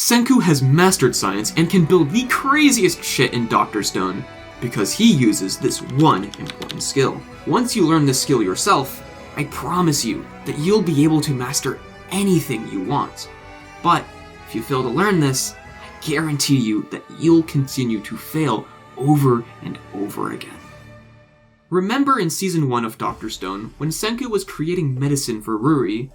Senku has mastered science and can build the craziest shit in Dr. Stone because he uses this one important skill. Once you learn this skill yourself, I promise you that you'll be able to master anything you want. But if you fail to learn this, I guarantee you that you'll continue to fail over and over again. Remember in Season 1 of Dr. Stone, when Senku was creating medicine for Ruri,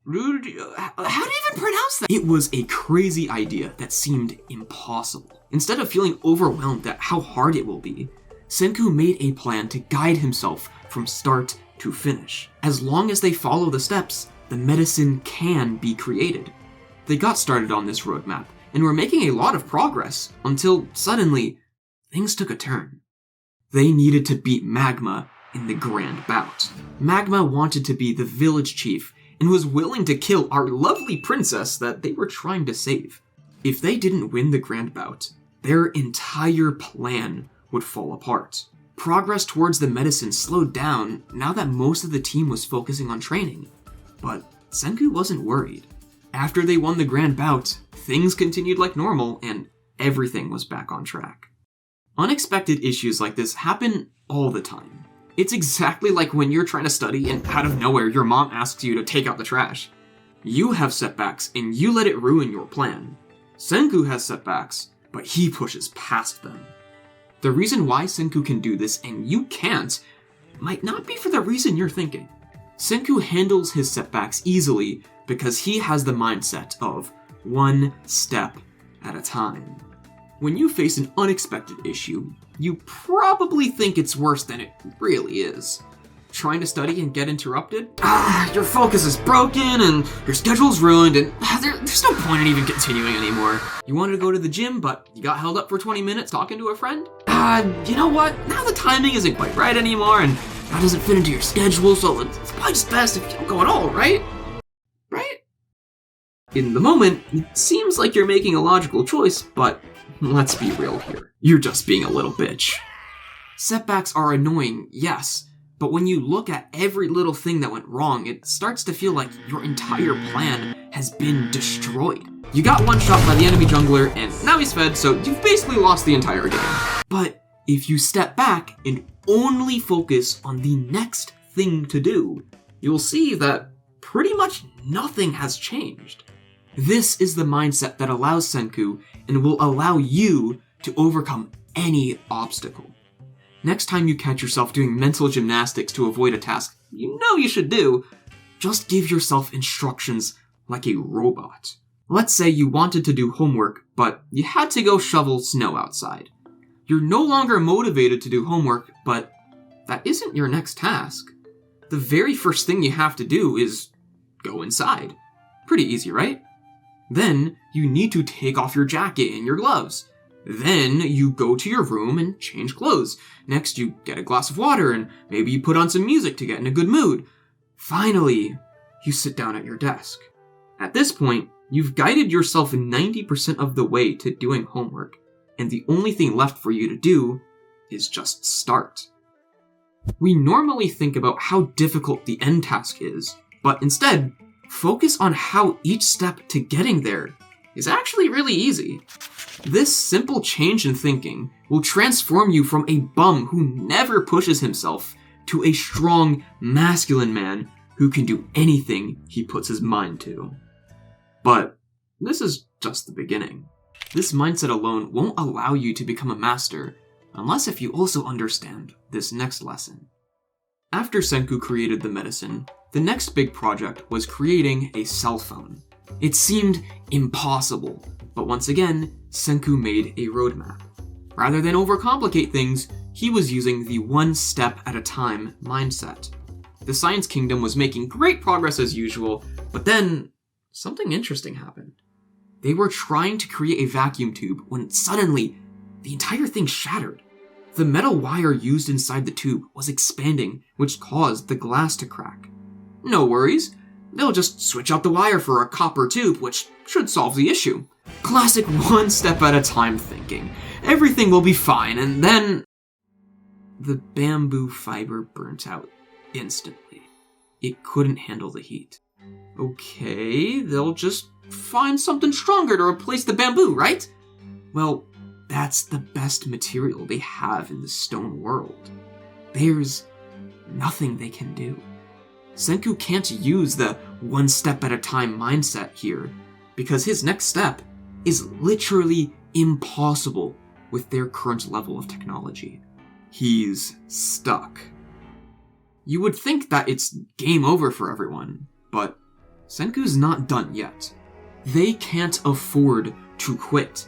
how do you even pronounce that? It was a crazy idea that seemed impossible. Instead of feeling overwhelmed at how hard it will be, Senku made a plan to guide himself from start to finish. As long as they follow the steps, the medicine can be created. They got started on this roadmap and were making a lot of progress until suddenly, things took a turn. They needed to beat Magma in the grand bout. Magma wanted to be the village chief and was willing to kill our lovely princess that they were trying to save. If they didn't win the grand bout, their entire plan would fall apart. Progress towards the medicine slowed down now that most of the team was focusing on training. But Senku wasn't worried. After they won the grand bout, things continued like normal and everything was back on track. Unexpected issues like this happen all the time. It's exactly like when you're trying to study and out of nowhere your mom asks you to take out the trash. You have setbacks and you let it ruin your plan. Senku has setbacks, but he pushes past them. The reason why Senku can do this and you can't might not be for the reason you're thinking. Senku handles his setbacks easily because he has the mindset of one step at a time. When you face an unexpected issue, you probably think it's worse than it really is. Trying to study and get interrupted? Your focus is broken and your schedule's ruined and there's no point in even continuing anymore. You wanted to go to the gym, but you got held up for 20 minutes talking to a friend? You know what? Now the timing isn't quite right anymore and that doesn't fit into your schedule, so it's probably just best if you don't go at all, right? Right? In the moment, it seems like you're making a logical choice, but let's be real here. You're just being a little bitch. Setbacks are annoying, yes, but when you look at every little thing that went wrong, it starts to feel like your entire plan has been destroyed. You got one shot by the enemy jungler, and now he's fed, so you've basically lost the entire game. But if you step back and only focus on the next thing to do, you'll see that pretty much nothing has changed. This is the mindset that allows Senku and will allow you to overcome any obstacle. Next time you catch yourself doing mental gymnastics to avoid a task you know you should do, just give yourself instructions like a robot. Let's say you wanted to do homework, but you had to go shovel snow outside. You're no longer motivated to do homework, but that isn't your next task. The very first thing you have to do is go inside. Pretty easy, right? Then you need to take off your jacket and your gloves. Then you go to your room and change clothes. Next you get a glass of water and maybe you put on some music to get in a good mood. Finally, you sit down at your desk. At this point, you've guided yourself 90% of the way to doing homework, and the only thing left for you to do is just start. We normally think about how difficult the end task is, but instead, focus on how each step to getting there is actually really easy. This simple change in thinking will transform you from a bum who never pushes himself to a strong, masculine man who can do anything he puts his mind to. But this is just the beginning. This mindset alone won't allow you to become a master, unless if you also understand this next lesson. After Senku created the medicine, the next big project was creating a cell phone. It seemed impossible, but once again, Senku made a roadmap. Rather than overcomplicate things, he was using the one step at a time mindset. The Science Kingdom was making great progress as usual, but then something interesting happened. They were trying to create a vacuum tube when suddenly the entire thing shattered. The metal wire used inside the tube was expanding, which caused the glass to crack. No worries, they'll just switch out the wire for a copper tube, which should solve the issue. Classic one step at a time thinking. Everything will be fine, and then the bamboo fiber burnt out instantly. It couldn't handle the heat. Okay, they'll just find something stronger to replace the bamboo, right? Well, that's the best material they have in the stone world. There's nothing they can do. Senku can't use the one step at a time mindset here, because his next step is literally impossible with their current level of technology. He's stuck. You would think that it's game over for everyone, but Senku's not done yet. They can't afford to quit.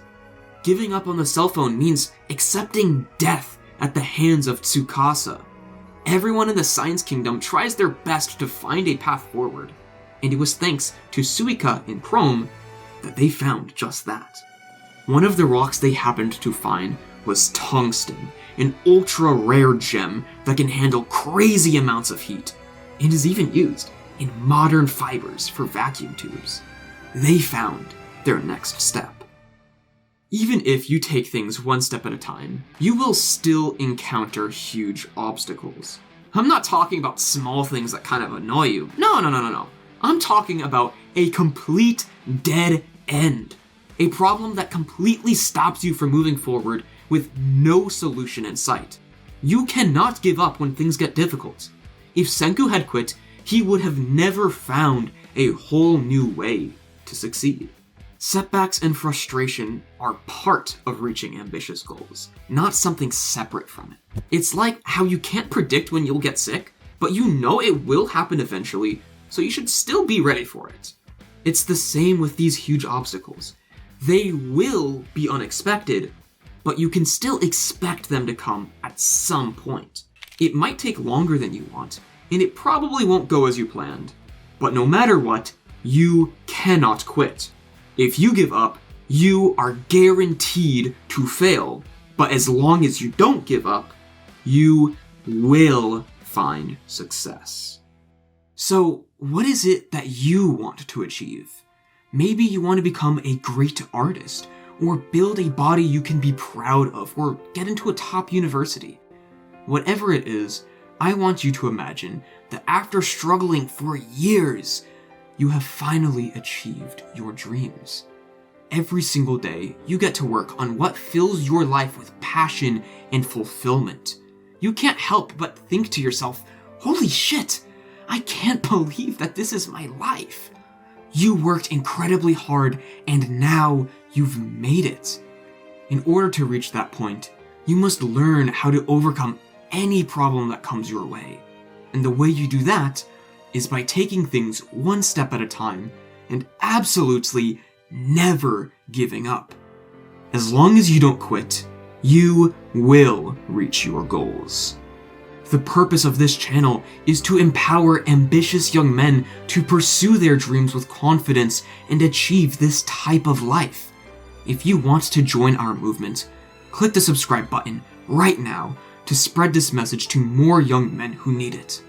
Giving up on the cell phone means accepting death at the hands of Tsukasa. Everyone in the Science Kingdom tries their best to find a path forward, and it was thanks to Suika in Chrome that they found just that. One of the rocks they happened to find was tungsten, an ultra-rare gem that can handle crazy amounts of heat, and is even used in modern fibers for vacuum tubes. They found their next step. Even if you take things one step at a time, you will still encounter huge obstacles. I'm not talking about small things that kind of annoy you. No. I'm talking about a complete dead end. A problem that completely stops you from moving forward with no solution in sight. You cannot give up when things get difficult. If Senku had quit, he would have never found a whole new way to succeed. Setbacks and frustration are part of reaching ambitious goals, not something separate from it. It's like how you can't predict when you'll get sick, but you know it will happen eventually, so you should still be ready for it. It's the same with these huge obstacles. They will be unexpected, but you can still expect them to come at some point. It might take longer than you want, and it probably won't go as you planned. But no matter what, you cannot quit. If you give up, you are guaranteed to fail. But as long as you don't give up, you will find success. So, what is it that you want to achieve? Maybe you want to become a great artist, or build a body you can be proud of, or get into a top university. Whatever it is, I want you to imagine that after struggling for years, you have finally achieved your dreams. Every single day, you get to work on what fills your life with passion and fulfillment. You can't help but think to yourself, holy shit, I can't believe that this is my life. You worked incredibly hard, and now you've made it. In order to reach that point, you must learn how to overcome any problem that comes your way. And the way you do that is by taking things one step at a time and absolutely never giving up. As long as you don't quit, you will reach your goals. The purpose of this channel is to empower ambitious young men to pursue their dreams with confidence and achieve this type of life. If you want to join our movement, click the subscribe button right now to spread this message to more young men who need it.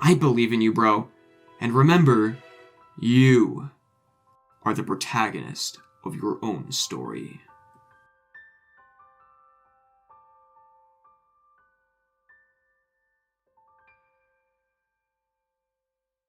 I believe in you, bro. And remember, you are the protagonist of your own story.